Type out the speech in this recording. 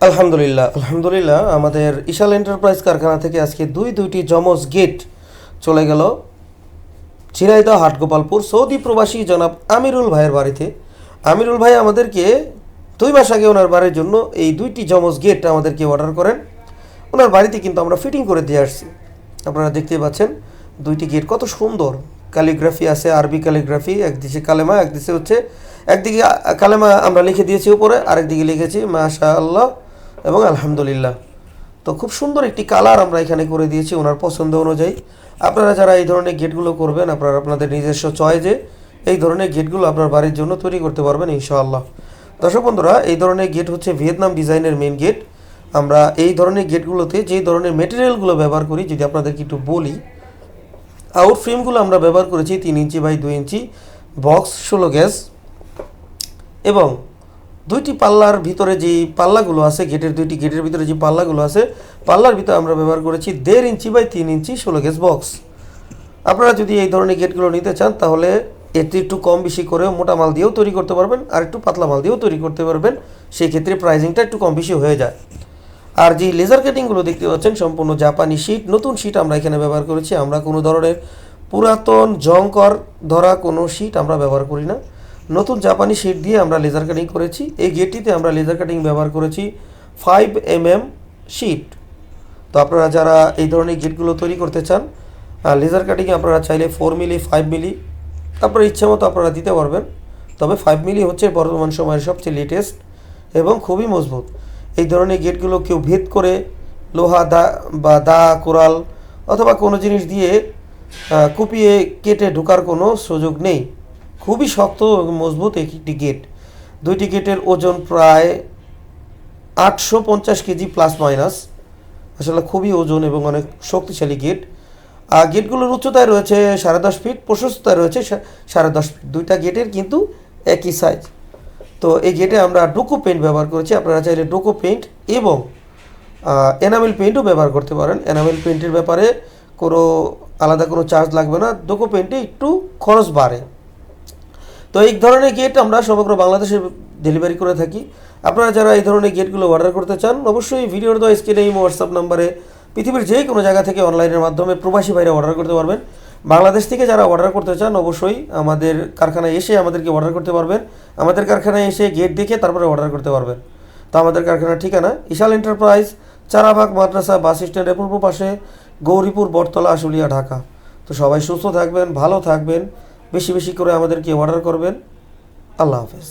আলহামদুলিল্লাহ আলহামদুলিল্লাহ আমাদের ইশাল এন্টারপ্রাইজ কারখানা থেকে আজকে দুইটি যমজ গেট চলে গেল ঝিনাইদহ হাটগোপালপুর সৌদি প্রবাসী জনাব আমিরুল ভাইয়ের বাড়িতে। আমিরুল ভাই আমাদেরকে 2 মাস আগে ওনার বাড়ির জন্য এই দুইটি যমজ গেট আমাদেরকে অর্ডার করেন। ওনার বাড়িতে কিন্তু আমরা ফিটিং করে দিয়ে আসছি। আপনারা দেখতেই পাচ্ছেন দুইটি গেট কত সুন্দর, ক্যালিগ্রাফি আছে, আরবি ক্যালিগ্রাফি, একদিকে কালেমা, একদিকে কালেমা আমরা লিখে দিয়েছি উপরে, আরেকদিকে লিখেছি মাশাআল্লাহ এবং আলহামদুলিল্লাহ। তো খুব সুন্দর একটি কালার আমরা এখানে করে দিয়েছি ওনার পছন্দ অনুযায়ী। আপনারা যারা এই ধরনের গেটগুলো করবেন, আপনারা আপনাদের নিজস্ব চয়েসে এই ধরনের গেটগুলো আপনার বাড়ির জন্য তৈরি করতে পারবেন ইনশাআল্লাহ। দর্শক বন্ধুরা, এই ধরনের গেট হচ্ছে ভিয়েতনাম ডিজাইনের মেন গেট। আমরা এই ধরনের গেটগুলোতে যেই ধরনের মেটেরিয়ালগুলো ব্যবহার করি যদি আপনাদেরকে একটু বলি, আউট ফ্রেমগুলো আমরা ব্যবহার করেছি 3 inch by 2 inch box 16 gas, এবং দুইটি পাল্লার ভিতরে যে পাল্লাগুলো আছে, দুইটি গেটের ভিতরে যে পাল্লাগুলো আছে, পাল্লার ভিতরে আমরা ব্যবহার করেছি 1.5 inch by 3 inch 16 gas box. আপনারা যদি এই ধরনের গেটগুলো নিতে চান তাহলে এটি একটু কম বেশি করে মোটা মাল দিয়েও তৈরি করতে পারবেন, আর একটু পাতলা মাল দিয়েও তৈরি করতে পারবেন। সেই ক্ষেত্রে প্রাইজিংটা একটু কম বেশি হয়ে যায়। আর যে লেজার কাটিংগুলো দেখতে পাচ্ছেন সম্পূর্ণ জাপানি শিট, নতুন শিট আমরা এখানে ব্যবহার করেছি। আমরা কোনো ধরনের পুরাতন জংকর ধরা কোনো শিট আমরা ব্যবহার করি না, নতুন জাপানি শিট দিয়ে আমরা লেজার কাটিং করেছি। এই গেটটিতে আমরা লেজার কাটিং ব্যবহার করেছি 5 mm শিট। তো আপনারা যারা এই ধরনের গেটগুলো তৈরি করতে চান, লেজার কাটিংয়ে আপনারা চাইলে 4 মিলি 5 মিলি আপনার ইচ্ছা মতো আপনারা দিতে পারবেন। তবে 5 মিলি হচ্ছে বর্তমান সময়ের সবচেয়ে লেটেস্ট এবং খুবই মজবুত। এই ধরনের গেটগুলো কেউ ভেদ করে লোহা দা কোরাল অথবা কোনো জিনিস দিয়ে কুপিয়ে কেটে ঢোকার কোনো সুযোগ নেই। খুবই শক্ত এবং মজবুত একটি গেট। দুইটি গেটের ওজন প্রায় 850 কেজি প্লাস মাইনাস। আসলে খুবই ওজন এবং অনেক শক্তিশালী গেট। আর গেটগুলোর উচ্চতায় রয়েছে 10.5 ফিট, প্রশস্ততায় রয়েছে 10.5 ফিট। দুইটা গেটের কিন্তু একই সাইজ। তো এই গেটে আমরা ডোকো পেইন্ট ব্যবহার করেছি। আপনারা চাইলে ডোকো পেইন্ট এবং এনামেল পেইন্টও ব্যবহার করতে পারেন। এনামেল পেইন্টের ব্যাপারে আলাদা কোনো চার্জ লাগবে না, ডোকো পেইন্টে একটু খরচ বাড়ে। তো এই ধরনের গেট আমরা সমগ্র বাংলাদেশে ডেলিভারি করে থাকি। আপনারা যারা এই ধরনের গেটগুলো অর্ডার করতে চান, অবশ্যই ভিডিওর দেওয়া স্ক্রিনে এই হোয়াটসঅ্যাপ নাম্বারে পৃথিবীর যে কোনো জায়গা থেকে অনলাইনের মাধ্যমে প্রবাসী ভাইরা অর্ডার করতে পারবেন। বাংলাদেশ থেকে যারা অর্ডার করতে চান অবশ্যই আমাদের কারখানায় এসে আমাদেরকে অর্ডার করতে পারবেন। আমাদের কারখানায় এসে গেট দেখে তারপরে অর্ডার করতে পারবেন। তো আমাদের কারখানার ঠিকানা ইশাল এন্টারপ্রাইজ, চারাবাগ মাদ্রাসা বাস স্ট্যান্ডের পূর্ব পাশে, গৌরীপুর, বটতলা, আশুলিয়া, ঢাকা। তো সবাই সুস্থ থাকবেন, ভালো থাকবেন, বেশি বেশি করে আমাদেরকে অর্ডার করবেন। আল্লাহ হাফেজ।